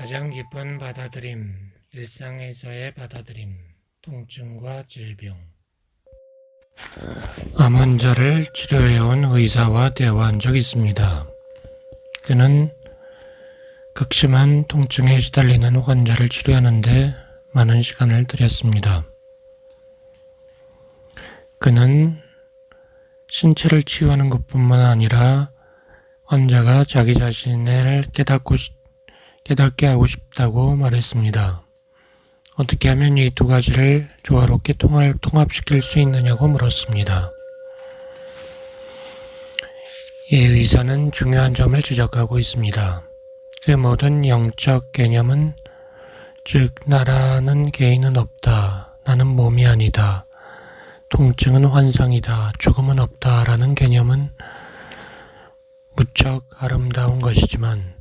가장 깊은 받아들임, 일상에서의 받아들임, 통증과 질병. 암 환자를 치료해온 의사와 대화한 적이 있습니다. 그는 극심한 통증에 시달리는 환자를 치료하는데 많은 시간을 들였습니다. 그는 신체를 치유하는 것뿐만 아니라 환자가 자기 자신을 깨닫게 하고 싶다고 말했습니다. 어떻게 하면 이 두 가지를 조화롭게 통합시킬 수 있느냐고 물었습니다. 이 의사는 중요한 점을 지적하고 있습니다. 그 모든 영적 개념은, 즉 나라는 개인은 없다, 나는 몸이 아니다, 통증은 환상이다, 죽음은 없다 라는 개념은 무척 아름다운 것이지만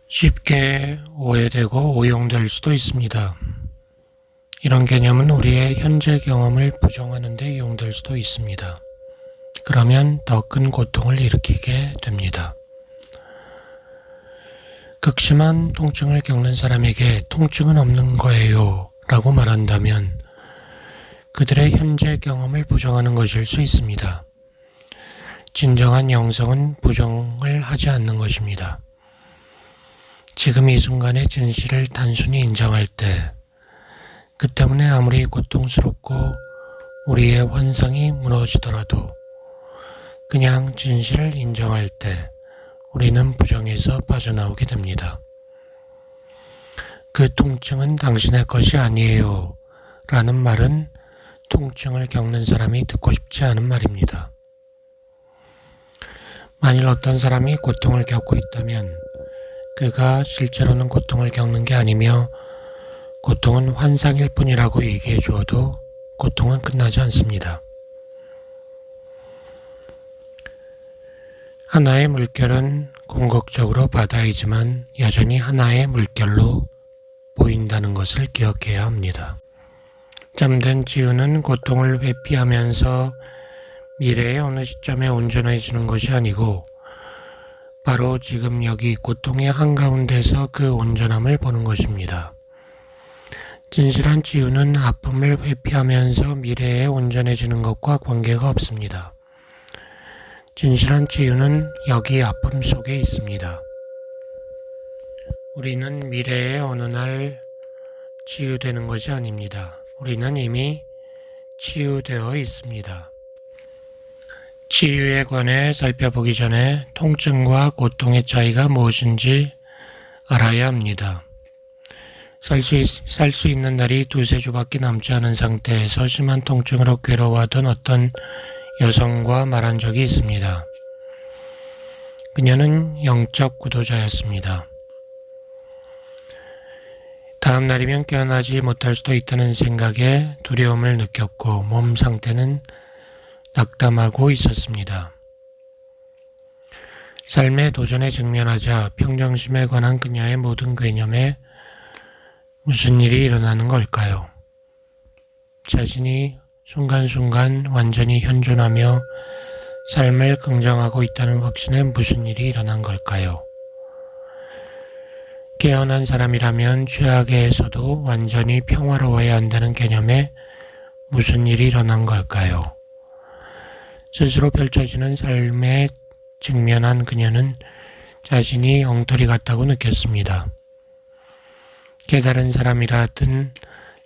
쉽게 오해되고 오용될 수도 있습니다. 이런 개념은 우리의 현재 경험을 부정하는 데 이용될 수도 있습니다. 그러면 더 큰 고통을 일으키게 됩니다. 극심한 통증을 겪는 사람에게 통증은 없는 거예요 라고 말한다면 그들의 현재 경험을 부정하는 것일 수 있습니다. 진정한 영성은 부정을 하지 않는 것입니다. 지금 이 순간의 진실을 단순히 인정할 때, 그 때문에 아무리 고통스럽고 우리의 환상이 무너지더라도 그냥 진실을 인정할 때 우리는 부정에서 빠져나오게 됩니다. 그 통증은 당신의 것이 아니에요 라는 말은 통증을 겪는 사람이 듣고 싶지 않은 말입니다. 만일 어떤 사람이 고통을 겪고 있다면 그가 실제로는 고통을 겪는 게 아니며 고통은 환상일 뿐이라고 얘기해 주어도 고통은 끝나지 않습니다. 하나의 물결은 궁극적으로 바다이지만 여전히 하나의 물결로 보인다는 것을 기억해야 합니다. 잠든 지우는 고통을 회피하면서 미래의 어느 시점에 온전해 지는 것이 아니고 바로 지금 여기 고통의 한가운데서 그 온전함을 보는 것입니다. 진실한 치유는 아픔을 회피하면서 미래에 온전해지는 것과 관계가 없습니다. 진실한 치유는 여기 아픔 속에 있습니다. 우리는 미래의 어느 날 치유되는 것이 아닙니다. 우리는 이미 치유되어 있습니다. 치유에 관해 살펴보기 전에 통증과 고통의 차이가 무엇인지 알아야 합니다. 살 수 있는 날이 두세 주밖에 남지 않은 상태에서 심한 통증으로 괴로워하던 어떤 여성과 말한 적이 있습니다. 그녀는 영적 구도자였습니다. 다음 날이면 깨어나지 못할 수도 있다는 생각에 두려움을 느꼈고 몸 상태는 낙담하고 있었습니다. 삶의 도전에 직면하자 평정심에 관한 그녀의 모든 개념에 무슨 일이 일어나는 걸까요? 자신이 순간순간 완전히 현존하며 삶을 긍정하고 있다는 확신에 무슨 일이 일어난 걸까요? 깨어난 사람이라면 최악에서도 완전히 평화로워야 한다는 개념에 무슨 일이 일어난 걸까요? 스스로 펼쳐지는 삶에 직면한 그녀는 자신이 엉터리 같다고 느꼈습니다. 깨달은 사람이라던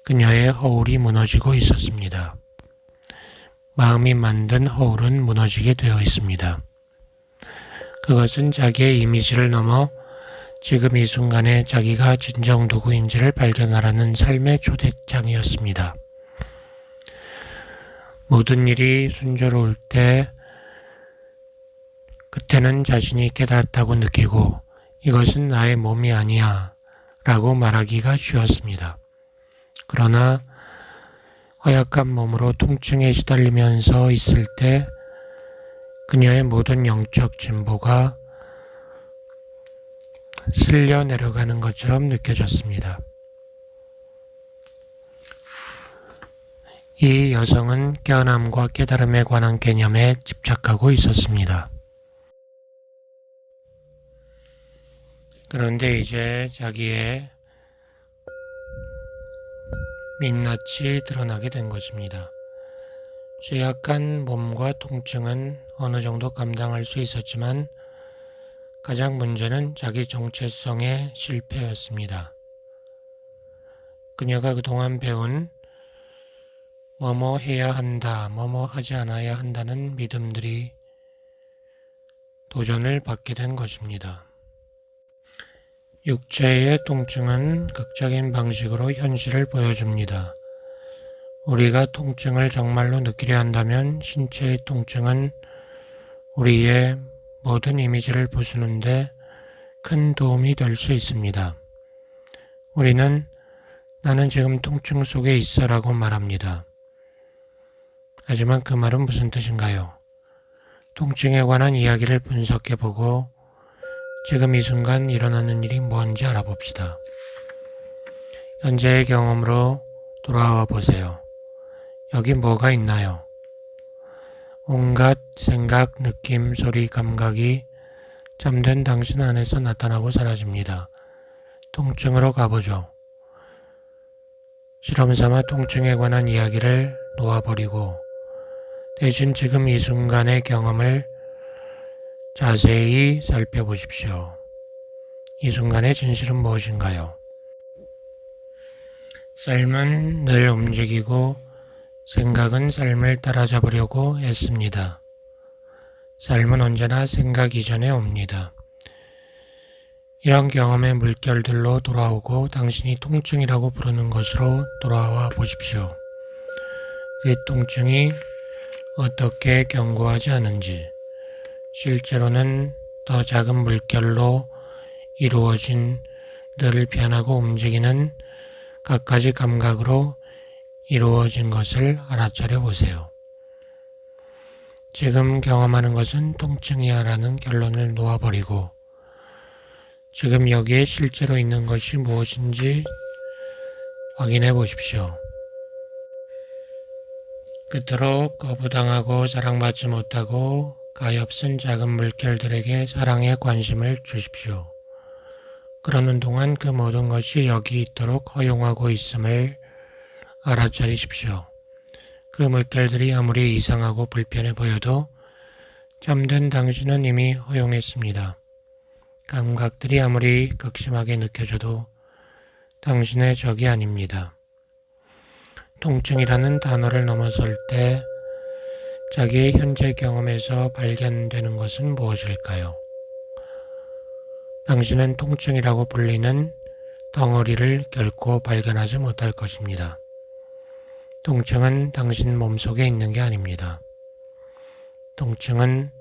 그녀의 허울이 무너지고 있었습니다. 마음이 만든 허울은 무너지게 되어 있습니다. 그것은 자기의 이미지를 넘어 지금 이 순간에 자기가 진정 누구인지를 발견하라는 삶의 초대장이었습니다. 모든 일이 순조로울 때 그때는 자신이 깨달았다고 느끼고 이것은 나의 몸이 아니야 라고 말하기가 쉬웠습니다. 그러나 허약한 몸으로 통증에 시달리면서 있을 때 그녀의 모든 영적 진보가 쓸려 내려가는 것처럼 느껴졌습니다. 이 여성은 깨어남과 깨달음에 관한 개념에 집착하고 있었습니다. 그런데 이제 자기의 민낯이 드러나게 된 것입니다. 쇠약한 몸과 통증은 어느 정도 감당할 수 있었지만 가장 문제는 자기 정체성의 실패였습니다. 그녀가 그동안 배운 뭐뭐 해야 한다, 뭐뭐 하지 않아야 한다는 믿음들이 도전을 받게 된 것입니다. 육체의 통증은 극적인 방식으로 현실을 보여줍니다. 우리가 통증을 정말로 느끼려 한다면 신체의 통증은 우리의 모든 이미지를 부수는데 큰 도움이 될 수 있습니다. 우리는 나는 지금 통증 속에 있어 라고 말합니다. 하지만 그 말은 무슨 뜻인가요? 통증에 관한 이야기를 분석해보고 지금 이 순간 일어나는 일이 뭔지 알아봅시다. 현재의 경험으로 돌아와 보세요. 여기 뭐가 있나요? 온갖 생각, 느낌, 소리, 감각이 잠든 당신 안에서 나타나고 사라집니다. 통증으로 가보죠. 실험삼아 통증에 관한 이야기를 놓아버리고 대신 지금 이 순간의 경험을 자세히 살펴보십시오. 이 순간의 진실은 무엇인가요? 삶은 늘 움직이고 생각은 삶을 따라잡으려고 애씁니다. 삶은 언제나 생각 이전에 옵니다. 이런 경험의 물결들로 돌아오고 당신이 통증이라고 부르는 것으로 돌아와 보십시오. 그 통증이 어떻게 견고하지 않은지, 실제로는 더 작은 물결로 이루어진 늘 변하고 움직이는 갖가지 감각으로 이루어진 것을 알아차려 보세요. 지금 경험하는 것은 통증이야 라는 결론을 놓아버리고 지금 여기에 실제로 있는 것이 무엇인지 확인해 보십시오. 그토록 거부당하고 사랑받지 못하고 가엾은 작은 물결들에게 사랑의 관심을 주십시오. 그러는 동안 그 모든 것이 여기 있도록 허용하고 있음을 알아차리십시오. 그 물결들이 아무리 이상하고 불편해 보여도 잠든 당신은 이미 허용했습니다. 감각들이 아무리 극심하게 느껴져도 당신의 적이 아닙니다. 통증이라는 단어를 넘어설 때 자기의 현재 경험에서 발견되는 것은 무엇일까요? 당신은 통증이라고 불리는 덩어리를 결코 발견하지 못할 것입니다. 통증은 당신 몸속에 있는 게 아닙니다. 통증은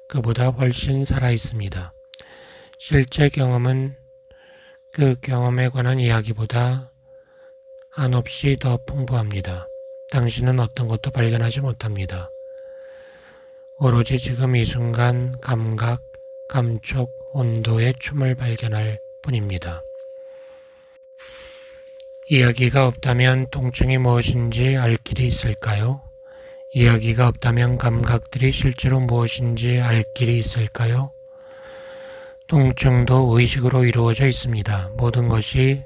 그보다 훨씬 살아있습니다. 실제 경험은 그 경험에 관한 이야기보다 한없이 더 풍부합니다. 당신은 어떤 것도 발견하지 못합니다. 오로지 지금 이 순간 감각, 감촉, 온도의 춤을 발견할 뿐입니다. 이야기가 없다면 통증이 무엇인지 알 길이 있을까요? 이야기가 없다면 감각들이 실제로 무엇인지 알 길이 있을까요? 통증도 의식으로 이루어져 있습니다. 모든 것이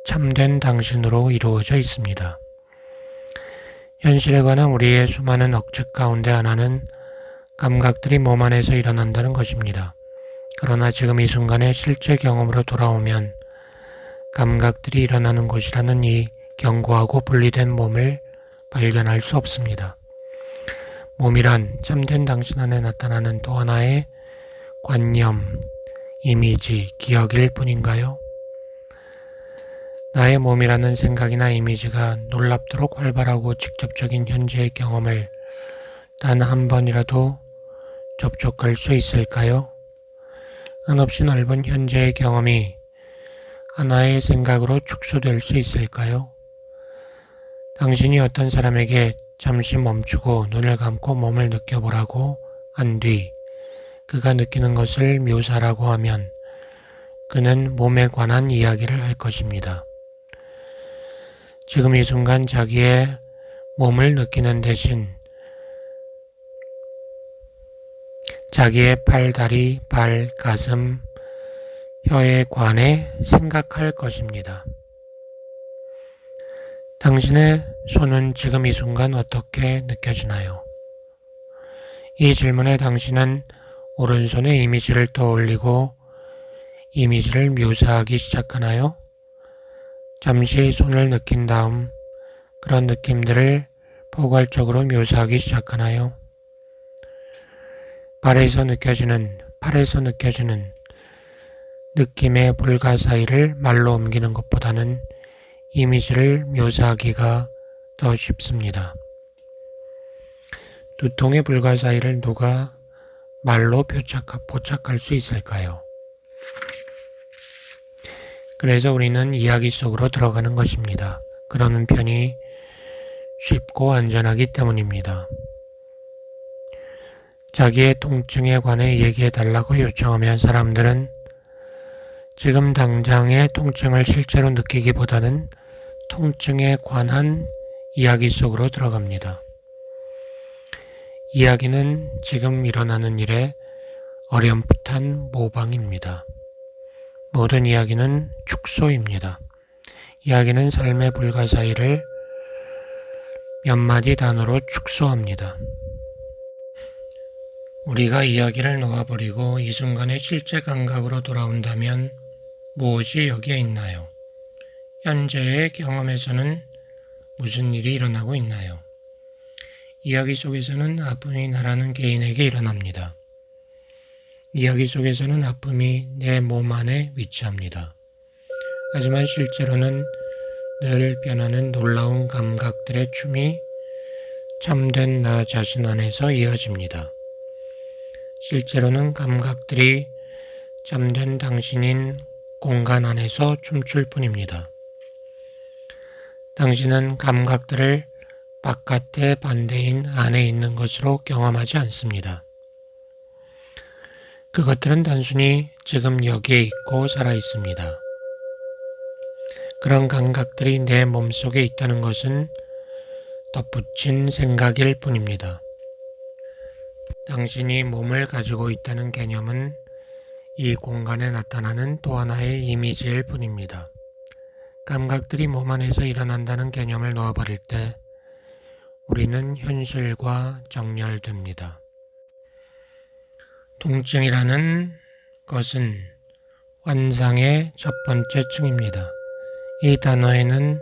참된 당신으로 이루어져 있습니다. 현실에 관한 우리의 수많은 억측 가운데 하나는 감각들이 몸 안에서 일어난다는 것입니다. 그러나 지금 이 순간의 실제 경험으로 돌아오면 감각들이 일어나는 곳이라는 이 견고하고 분리된 몸을 발견할 수 없습니다. 몸이란 참된 당신 안에 나타나는 또 하나의 관념, 이미지, 기억일 뿐인가요? 나의 몸이라는 생각이나 이미지가 놀랍도록 활발하고 직접적인 현재의 경험을 단 한 번이라도 접촉할 수 있을까요? 한없이 넓은 현재의 경험이 하나의 생각으로 축소될 수 있을까요? 당신이 어떤 사람에게 잠시 멈추고 눈을 감고 몸을 느껴보라고 한 뒤 그가 느끼는 것을 묘사라고 하면 그는 몸에 관한 이야기를 할 것입니다. 지금 이 순간 자기의 몸을 느끼는 대신 자기의 팔, 다리, 발, 가슴, 혀에 관해 생각할 것입니다. 당신의 손은 지금 이 순간 어떻게 느껴지나요? 이 질문에 당신은 오른손의 이미지를 떠올리고 이미지를 묘사하기 시작하나요? 잠시 손을 느낀 다음 그런 느낌들을 포괄적으로 묘사하기 시작하나요? 팔에서 느껴지는 느낌의 불가사의를 말로 옮기는 것보다는 이미지를 묘사하기가 더 쉽습니다. 두통의 불가사의를 누가 말로 포착할 수 있을까요? 그래서 우리는 이야기 속으로 들어가는 것입니다. 그러는 편이 쉽고 안전하기 때문입니다. 자기의 통증에 관해 얘기해달라고 요청하면 사람들은 지금 당장의 통증을 실제로 느끼기보다는 통증에 관한 이야기 속으로 들어갑니다. 이야기는 지금 일어나는 일의 어렴풋한 모방입니다. 모든 이야기는 축소입니다. 이야기는 삶의 불가사의를 몇 마디 단어로 축소합니다. 우리가 이야기를 놓아버리고 이 순간의 실제 감각으로 돌아온다면 무엇이 여기에 있나요? 현재의 경험에서는 무슨 일이 일어나고 있나요? 이야기 속에서는 아픔이 나라는 개인에게 일어납니다. 이야기 속에서는 아픔이 내 몸 안에 위치합니다. 하지만 실제로는 늘 변하는 놀라운 감각들의 춤이 참된 나 자신 안에서 이어집니다. 실제로는 감각들이 참된 당신인 공간 안에서 춤출 뿐입니다. 당신은 감각들을 바깥의 반대인 안에 있는 것으로 경험하지 않습니다. 그것들은 단순히 지금 여기에 있고 살아 있습니다. 그런 감각들이 내 몸속에 있다는 것은 덧붙인 생각일 뿐입니다. 당신이 몸을 가지고 있다는 개념은 이 공간에 나타나는 또 하나의 이미지일 뿐입니다. 감각들이 몸 안에서 일어난다는 개념을 놓아버릴 때 우리는 현실과 정렬됩니다. 통증이라는 것은 환상의 첫 번째 층입니다. 이 단어에는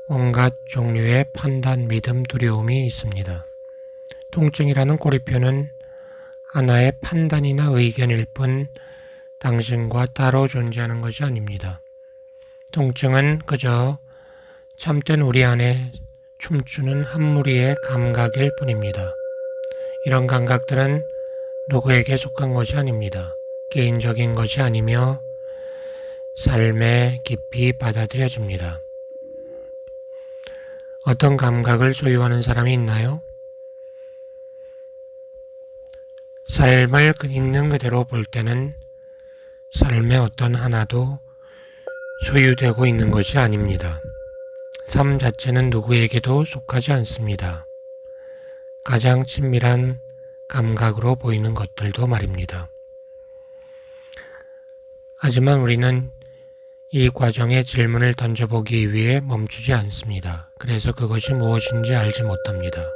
온갖 종류의 판단, 믿음, 두려움이 있습니다. 통증이라는 꼬리표는 하나의 판단이나 의견일 뿐 당신과 따로 존재하는 것이 아닙니다. 통증은 그저 참된 우리 안에 춤추는 한 무리의 감각일 뿐입니다. 이런 감각들은 누구에게 속한 것이 아닙니다. 개인적인 것이 아니며 삶에 깊이 받아들여집니다. 어떤 감각을 소유하는 사람이 있나요? 삶을 있는 그대로 볼 때는 삶의 어떤 하나도 소유되고 있는 것이 아닙니다. 삶 자체는 누구에게도 속하지 않습니다. 가장 친밀한 감각으로 보이는 것들도 말입니다. 하지만 우리는 이 과정에 질문을 던져보기 위해 멈추지 않습니다. 그래서 그것이 무엇인지 알지 못합니다.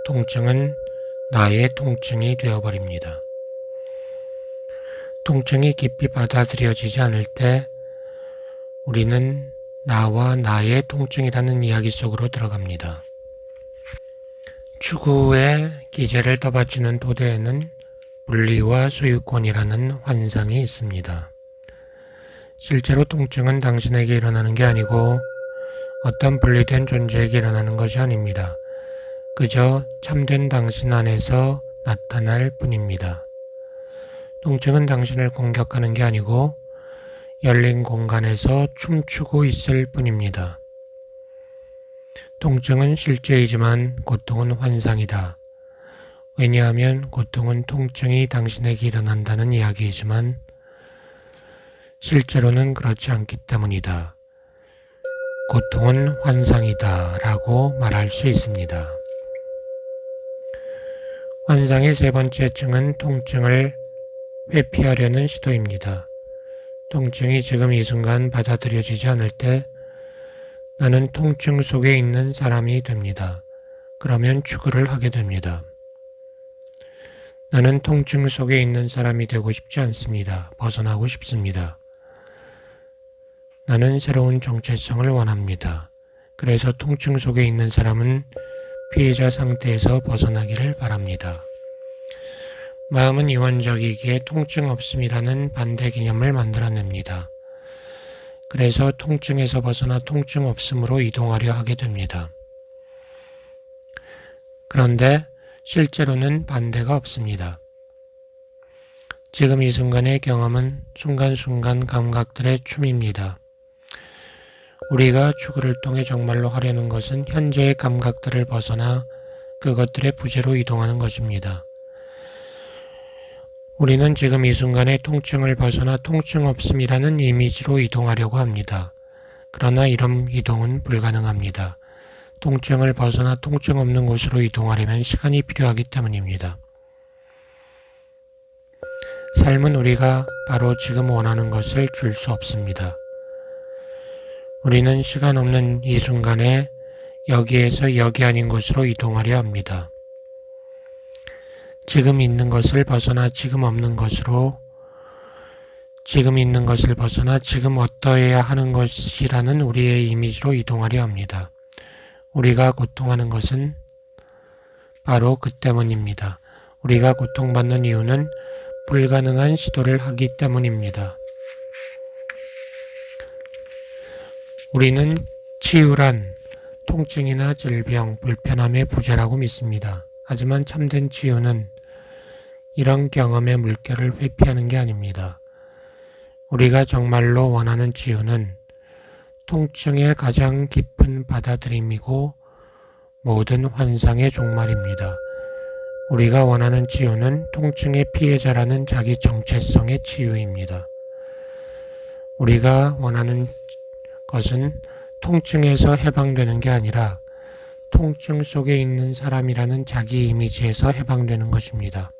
통증은 나의 통증이 되어버립니다. 통증이 깊이 받아들여지지 않을 때 우리는 나와 나의 통증이라는 이야기 속으로 들어갑니다. 추구의 기제를 떠받치는 토대에는 분리와 소유권이라는 환상이 있습니다. 실제로 통증은 당신에게 일어나는 게 아니고 어떤 분리된 존재에게 일어나는 것이 아닙니다. 그저 참된 당신 안에서 나타날 뿐입니다. 통증은 당신을 공격하는 게 아니고 열린 공간에서 춤추고 있을 뿐입니다. 통증은 실제이지만 고통은 환상이다. 왜냐하면 고통은 통증이 당신에게 일어난다는 이야기이지만 실제로는 그렇지 않기 때문이다. 고통은 환상이다 라고 말할 수 있습니다. 환상의 세 번째 층은 통증을 회피하려는 시도입니다. 통증이 지금 이 순간 받아들여지지 않을 때 나는 통증 속에 있는 사람이 됩니다. 그러면 추구를 하게 됩니다. 나는 통증 속에 있는 사람이 되고 싶지 않습니다. 벗어나고 싶습니다. 나는 새로운 정체성을 원합니다. 그래서 통증 속에 있는 사람은 피해자 상태에서 벗어나기를 바랍니다. 마음은 이원적이기에 통증 없음이라는 반대 개념을 만들어냅니다. 그래서 통증에서 벗어나 통증 없음으로 이동하려 하게 됩니다. 그런데 실제로는 반대가 없습니다. 지금 이 순간의 경험은 순간순간 감각들의 춤입니다. 우리가 추구를 통해 정말로 하려는 것은 현재의 감각들을 벗어나 그것들의 부재로 이동하는 것입니다. 우리는 지금 이 순간의 통증을 벗어나 통증 없음이라는 이미지로 이동하려고 합니다. 그러나 이런 이동은 불가능합니다. 통증을 벗어나 통증 없는 곳으로 이동하려면 시간이 필요하기 때문입니다. 삶은 우리가 바로 지금 원하는 것을 줄 수 없습니다. 우리는 시간 없는 이 순간에 여기에서 여기 아닌 곳으로 이동하려 합니다. 지금 있는 것을 벗어나 지금 없는 것으로, 지금 있는 것을 벗어나 지금 어떠해야 하는 것이라는 우리의 이미지로 이동하려 합니다. 우리가 고통하는 것은 바로 그 때문입니다. 우리가 고통받는 이유는 불가능한 시도를 하기 때문입니다. 우리는 치유란 통증이나 질병, 불편함의 부재라고 믿습니다. 하지만 참된 치유는 이런 경험의 물결을 회피하는 게 아닙니다. 우리가 정말로 원하는 치유는 통증의 가장 깊은 받아들임이고 모든 환상의 종말입니다. 우리가 원하는 치유는 통증의 피해자라는 자기 정체성의 치유입니다. 우리가 원하는 것은 통증에서 해방되는 게 아니라 통증 속에 있는 사람이라는 자기 이미지에서 해방되는 것입니다.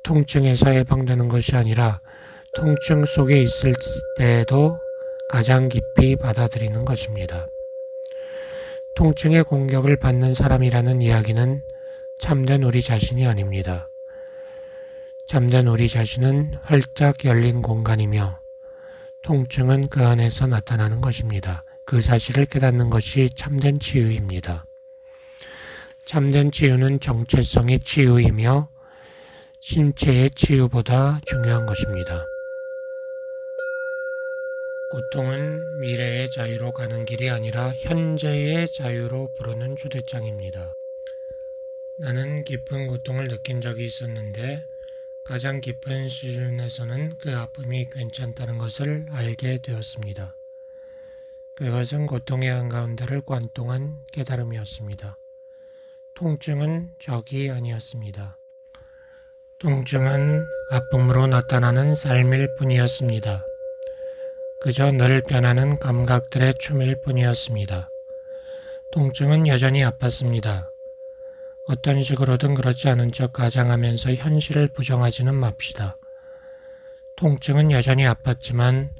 통증에서 해방되는 것이 아니라 통증 속에 있을 때에도 가장 깊이 받아들이는 것입니다. 통증의 공격을 받는 사람이라는 이야기는 참된 우리 자신이 아닙니다. 참된 우리 자신은 활짝 열린 공간이며 통증은 그 안에서 나타나는 것입니다. 그 사실을 깨닫는 것이 참된 치유입니다. 참된 치유는 정체성의 치유이며 신체의 치유보다 중요한 것입니다. 고통은 미래의 자유로 가는 길이 아니라 현재의 자유로 부르는 초대장입니다. 나는 깊은 고통을 느낀 적이 있었는데 가장 깊은 수준에서는 그 아픔이 괜찮다는 것을 알게 되었습니다. 그것은 고통의 한가운데를 관통한 깨달음이었습니다. 통증은 적이 아니었습니다. 통증은 아픔으로 나타나는 삶일 뿐이었습니다. 그저 늘 변하는 감각들의 춤일 뿐이었습니다. 통증은 여전히 아팠습니다. 어떤 식으로든 그렇지 않은 척 가장하면서 현실을 부정하지는 맙시다. 통증은 여전히 아팠지만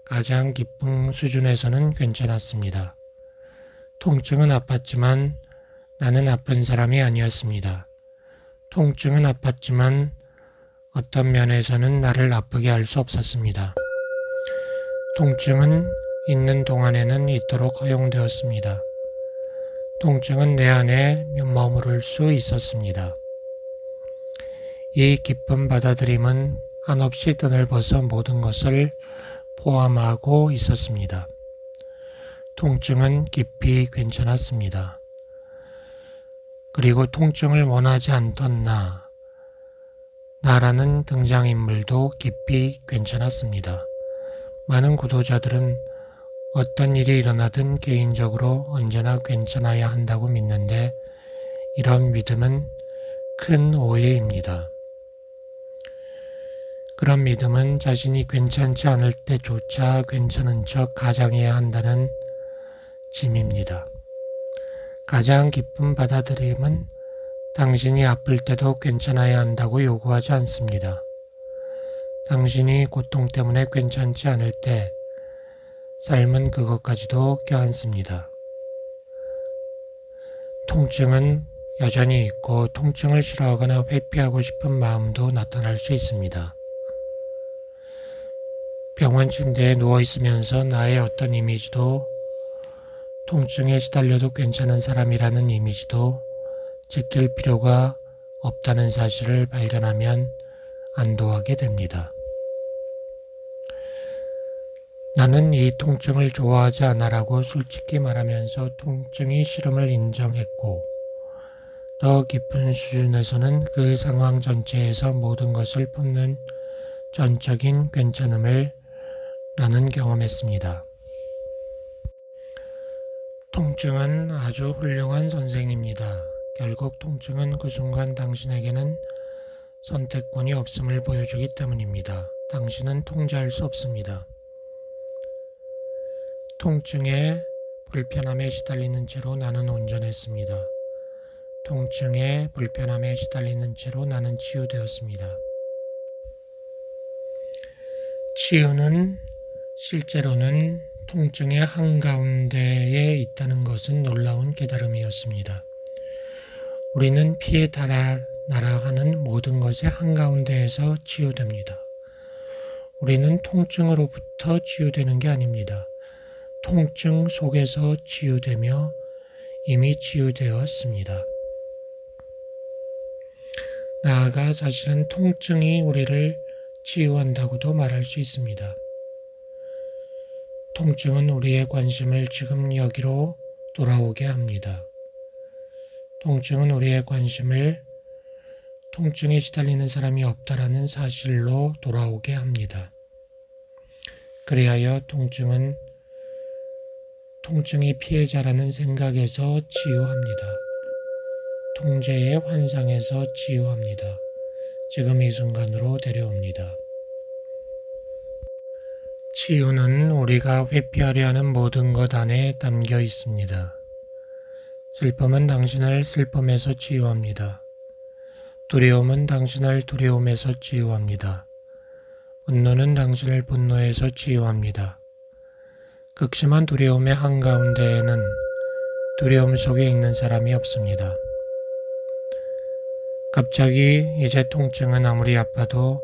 가장 깊은 수준에서는 괜찮았습니다. 통증은 아팠지만 나는 아픈 사람이 아니었습니다. 통증은 아팠지만 어떤 면에서는 나를 아프게 할 수 없었습니다. 통증은 있는 동안에는 있도록 허용되었습니다. 통증은 내 안에 머무를 수 있었습니다. 이 깊은 받아들임은 한없이 끈을 벗어 모든 것을 포함하고 있었습니다. 통증은 깊이 괜찮았습니다. 그리고 통증을 원하지 않던 나라는 등장인물도 깊이 괜찮았습니다. 많은 구도자들은 어떤 일이 일어나든 개인적으로 언제나 괜찮아야 한다고 믿는데 이런 믿음은 큰 오해입니다. 그런 믿음은 자신이 괜찮지 않을 때조차 괜찮은 척 가장해야 한다는 짐입니다. 가장 깊은 당신이 고통 때문에 괜찮지 않을 때 삶은 그것까지도 껴안습니다. 통증은 여전히 있고 통증을 싫어하거나 회피하고 싶은 마음도 나타날 수 있습니다. 병원 침대에 누워있으면서 나의 어떤 이미지도 통증에 시달려도 괜찮은 사람이라는 이미지도 지킬 필요가 없다는 사실을 발견하면 안도하게 됩니다. 나는 이 통증을 좋아하지 않아라고 솔직히 말하면서 통증이 싫음을 인정했고 더 깊은 수준에서는 그 상황 전체에서 모든 것을 품는 전적인 괜찮음을 나는 경험했습니다. 통증은 아주 훌륭한 선생입니다. 결국 통증은 그 순간 당신에게는 선택권이 없음을 보여주기 때문입니다. 당신은 통제할 수 없습니다. 통증의 불편함에 시달리는 채로 나는 온전했습니다. 통증의 불편함에 시달리는 채로 나는 치유되었습니다. 치유는 실제로는 통증의 한가운데에 있다는 것은 놀라운 깨달음이었습니다. 우리는 피에 날아가는 모든 것의 한가운데에서 치유됩니다. 우리는 통증으로부터 치유되는 게 아닙니다. 통증 속에서 치유되며 이미 치유되었습니다. 나아가 사실은 통증이 우리를 치유한다고도 말할 수 있습니다. 통증은 우리의 관심을 지금 여기로 돌아오게 합니다. 통증은 우리의 관심을 통증에 시달리는 사람이 없다라는 사실로 돌아오게 합니다. 그리하여 통증이 피해자라는 생각에서 치유합니다. 통제의 환상에서 치유합니다. 지금 이 순간으로 데려옵니다. 치유는 우리가 회피하려 하는 모든 것 안에 담겨 있습니다. 슬픔은 당신을 슬픔에서 치유합니다. 두려움은 당신을 두려움에서 치유합니다. 분노는 당신을 분노에서 치유합니다. 극심한 두려움의 한가운데에는 두려움 속에 있는 사람이 없습니다. 갑자기 이제 통증은 아무리 아파도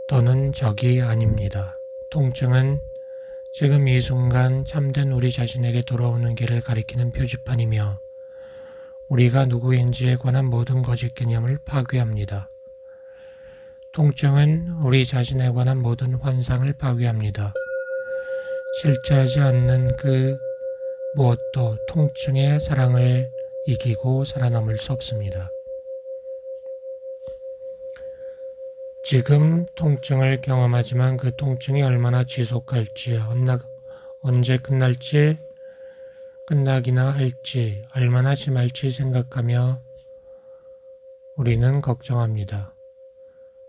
더는 적이 아닙니다. 통증은 지금 이 순간 참된 우리 자신에게 돌아오는 길을 가리키는 표지판이며 우리가 누구인지에 관한 모든 거짓 개념을 파괴합니다. 통증은 우리 자신에 관한 모든 환상을 파괴합니다. 실제하지 않는 그 무엇도 통증의 사랑을 이기고 살아남을 수 없습니다. 지금 통증을 경험하지만 그 통증이 얼마나 지속할지, 언제 끝날지, 끝나기나 할지, 얼마나 심할지 생각하며 우리는 걱정합니다.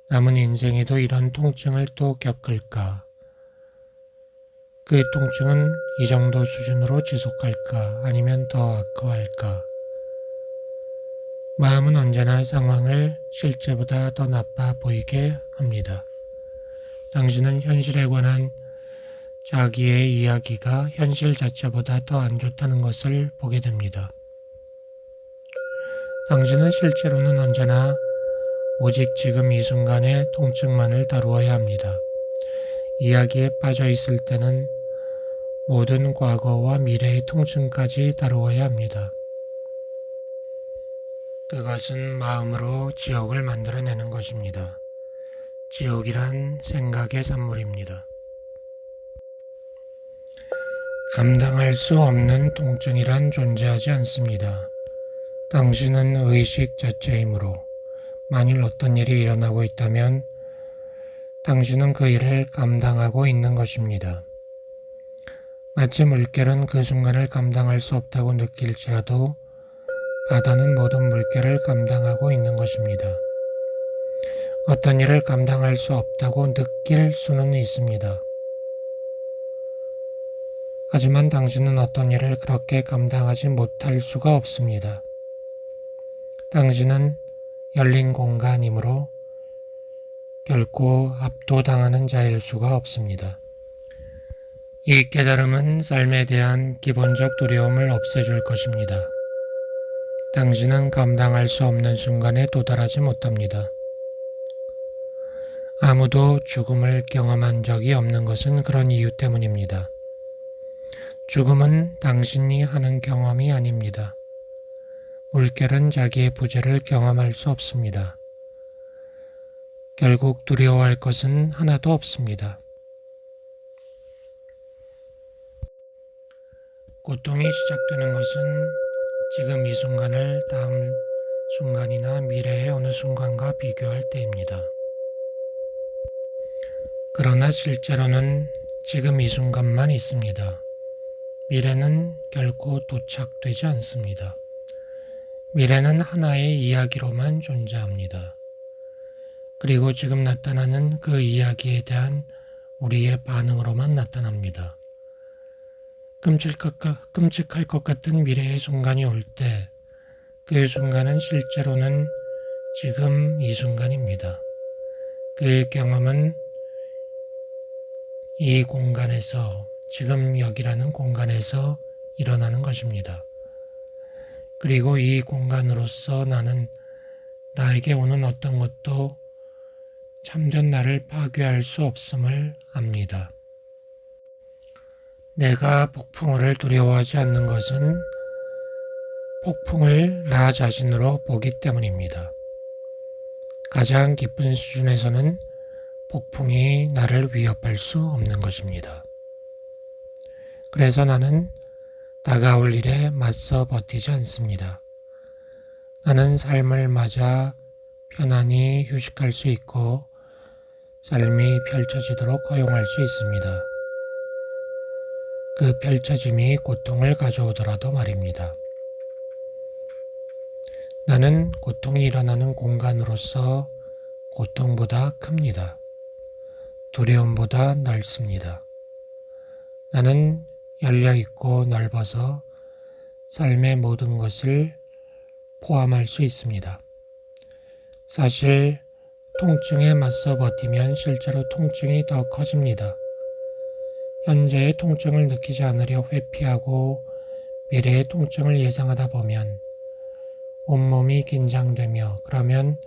남은 인생에도 이런 통증을 또 겪을까? 그 통증은 이 정도 수준으로 지속할까? 아니면 더 악화할까? 마음은 언제나 상황을 실제보다 더 나빠 보이게 합니다. 당신은 현실에 관한 자기의 이야기가 현실 자체보다 더 안 좋다는 것을 보게 됩니다. 당신은 실제로는 언제나 오직 지금 이 순간의 통증만을 다루어야 합니다. 이야기에 빠져 있을 때는 모든 과거와 미래의 통증까지 다루어야 합니다. 그것은 마음으로 지옥을 만들어내는 것입니다. 지옥이란 생각의 산물입니다. 감당할 수 없는 통증이란 존재하지 않습니다. 당신은 의식 자체이므로 만일 어떤 일이 일어나고 있다면 당신은 그 일을 감당하고 있는 것입니다. 마치 물결은 그 순간을 감당할 수 없다고 느낄지라도 바다는 모든 물결을 감당하고 있는 것입니다. 어떤 일을 감당할 수 없다고 느낄 수는 있습니다. 하지만 당신은 어떤 일을 그렇게 감당하지 못할 수가 없습니다. 당신은 열린 공간이므로 결코 압도당하는 자일 수가 없습니다. 이 깨달음은 삶에 대한 기본적 두려움을 없애줄 것입니다. 당신은 감당할 수 없는 순간에 도달하지 못합니다. 아무도 죽음을 경험한 적이 없는 것은 그런 이유 때문입니다. 죽음은 당신이 하는 경험이 아닙니다. 물결은 자기의 부재를 경험할 수 없습니다. 결국 두려워할 것은 하나도 없습니다. 고통이 시작되는 것은 지금 이 순간을 다음 순간이나 미래의 어느 순간과 비교할 때입니다. 그러나 실제로는 지금 이 순간만 있습니다. 미래는 결코 도착되지 않습니다. 미래는 하나의 이야기로만 존재합니다. 그리고 지금 나타나는 그 이야기에 대한 우리의 반응으로만 나타납니다. 끔찍할 것 같은 미래의 순간이 올 때 그 순간은 실제로는 지금 이 순간입니다. 그 경험은 이 공간에서, 지금 여기라는 공간에서 일어나는 것입니다. 그리고 이 공간으로서 나는 나에게 오는 어떤 것도 참된 나를 파괴할 수 없음을 압니다. 내가 폭풍우를 두려워하지 않는 것은 폭풍을 나 자신으로 보기 때문입니다. 가장 깊은 수준에서는 폭풍이 나를 위협할 수 없는 것입니다. 그래서 나는 다가올 일에 맞서 버티지 않습니다. 나는 삶을 맞아 편안히 휴식할 수 있고 삶이 펼쳐지도록 허용할 수 있습니다. 그 펼쳐짐이 고통을 가져오더라도 말입니다. 나는 고통이 일어나는 공간으로서 고통보다 큽니다. 두려움보다 넓습니다. 나는 열려있고 넓어서 삶의 모든 것을 포함할 수 있습니다. 사실 통증에 맞서 버티면 실제로 통증이 더 커집니다. 현재의 통증을 느끼지 않으려 회피하고 미래의 통증을 예상하다 보면 온몸이 긴장되며 그러면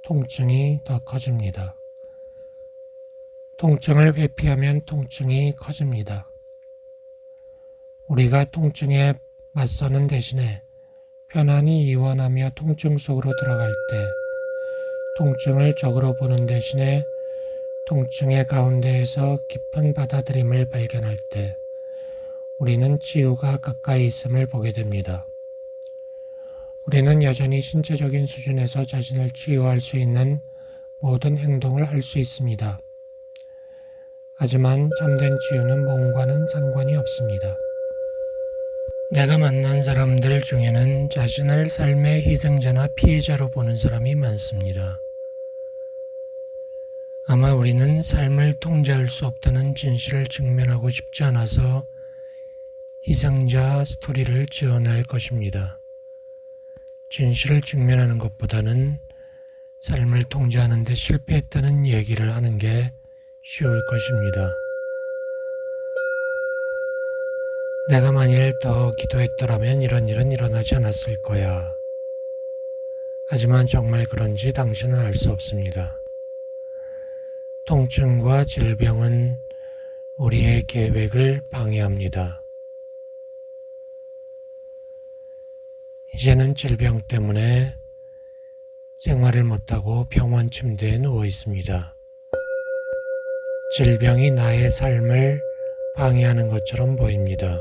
통증이 더 커집니다. 통증을 회피하면 통증이 커집니다. 우리가 통증에 맞서는 대신에 편안히 이완하며 통증 속으로 들어갈 때 통증을 적으로 보는 대신에 통증의 가운데에서 깊은 받아들임을 발견할 때 우리는 치유가 가까이 있음을 보게 됩니다. 우리는 여전히 신체적인 수준에서 자신을 치유할 수 있는 모든 행동을 할 수 있습니다. 하지만 참된 치유는 몸과는 상관이 없습니다. 내가 만난 사람들 중에는 자신을 삶의 희생자나 피해자로 보는 사람이 많습니다. 아마 우리는 삶을 통제할 수 없다는 진실을 직면하고 싶지 않아서 희생자 스토리를 지어낼 것입니다. 진실을 직면하는 것보다는 삶을 통제하는 데 실패했다는 얘기를 하는 게 쉬울 것입니다. 내가 만일 더 기도했더라면 이런 일은 일어나지 않았을 거야. 하지만 정말 그런지 당신은 알 수 없습니다. 통증과 질병은 우리의 계획을 방해합니다. 이제는 질병 때문에 생활을 못하고 병원 침대에 누워 있습니다. 질병이 나의 삶을 방해하는 것처럼 보입니다.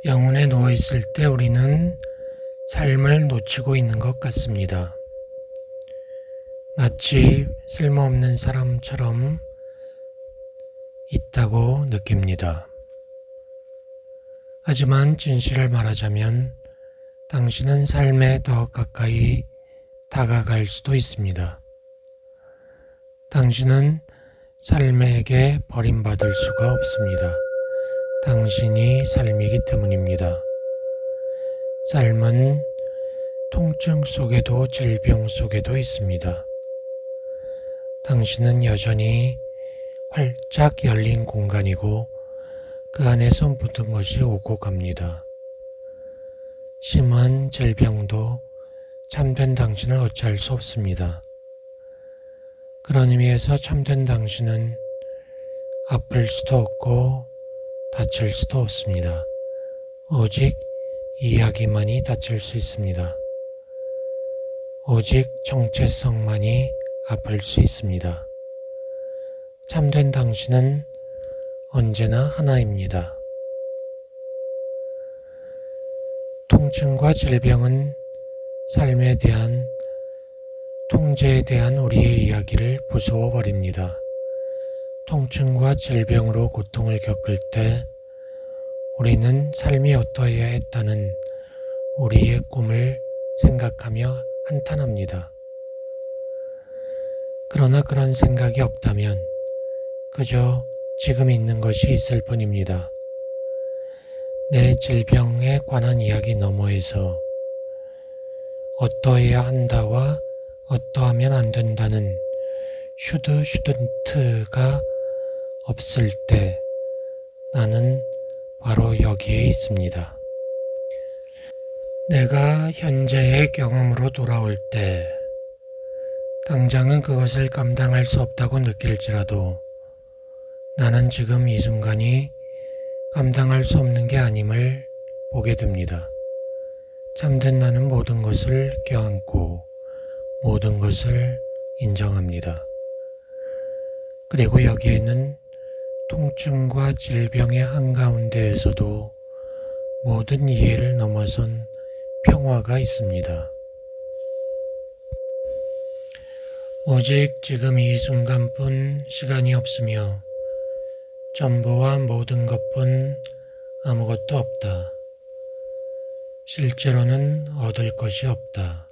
병원에 누워 있을 때 우리는 삶을 놓치고 있는 것 같습니다. 마치 쓸모없는 사람처럼 있다고 느낍니다. 하지만 진실을 말하자면 당신은 삶에 더 가까이 다가갈 수도 있습니다. 당신은 삶에게 버림받을 수가 없습니다. 당신이 삶이기 때문입니다. 삶은 통증 속에도 질병 속에도 있습니다. 당신은 여전히 활짝 열린 공간이고 그 안에서 모든 것이 오고 갑니다. 심한 질병도 참된 당신을 어찌할 수 없습니다. 그런 의미에서 참된 당신은 아플 수도 없고 다칠 수도 없습니다. 오직 이야기만이 다칠 수 있습니다. 오직 정체성만이 아플 수 있습니다. 참된 당신은 언제나 하나입니다. 통증과 질병은 삶에 대한 통제에 대한 우리의 이야기를 부수어 버립니다. 통증과 질병으로 고통을 겪을 때 우리는 삶이 어떠해야 했다는 우리의 꿈을 생각하며 한탄합니다. 그러나 그런 생각이 없다면 그저 지금 있는 것이 있을 뿐입니다. 내 질병에 관한 이야기 너머에서 어떠해야 한다와 어떠하면 안 된다는 슈드슈든트가 없을 때 나는 바로 여기에 있습니다. 내가 현재의 경험으로 돌아올 때 당장은 그것을 감당할 수 없다고 느낄지라도 나는 지금 이 순간이 감당할 수 없는 게 아님을 보게 됩니다. 참된 나는 모든 것을 껴안고 모든 것을 인정합니다. 그리고 여기에는 통증과 질병의 한가운데에서도 모든 이해를 넘어선 평화가 있습니다. 오직 지금 이 순간뿐 시간이 없으며 전부와 모든 것뿐 아무것도 없다. 실제로는 얻을 것이 없다.